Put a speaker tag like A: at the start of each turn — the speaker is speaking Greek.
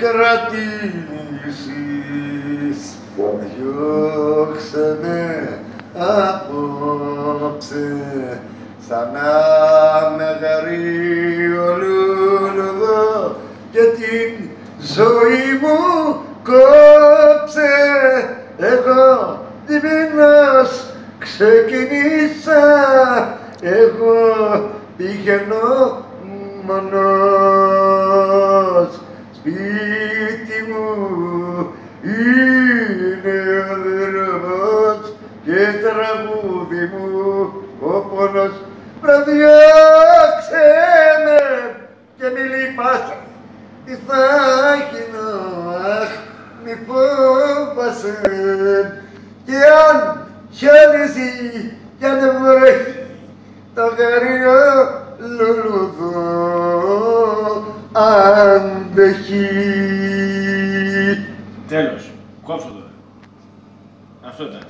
A: κρατήσεις, διώξε με απόψε, σαν να με αγαρίο λουλουδό και την ζωή μου κόψε. Εγώ διβινός ξεκινήσα, εγώ πηγαίνω μόνος. Σπίτι μου είναι ο δρόμος και τραγούδι μου ο πόνος. Βραδιάξε με και μη λυπάσαι, τι θα γίνω, αχ, μη φόβασαι. Και αν χιονίζει κι αν βρέχει, το αγαρίο λουλουδό αντέχει.
B: Τέλος. Κόψω τώρα. Αυτό ήταν.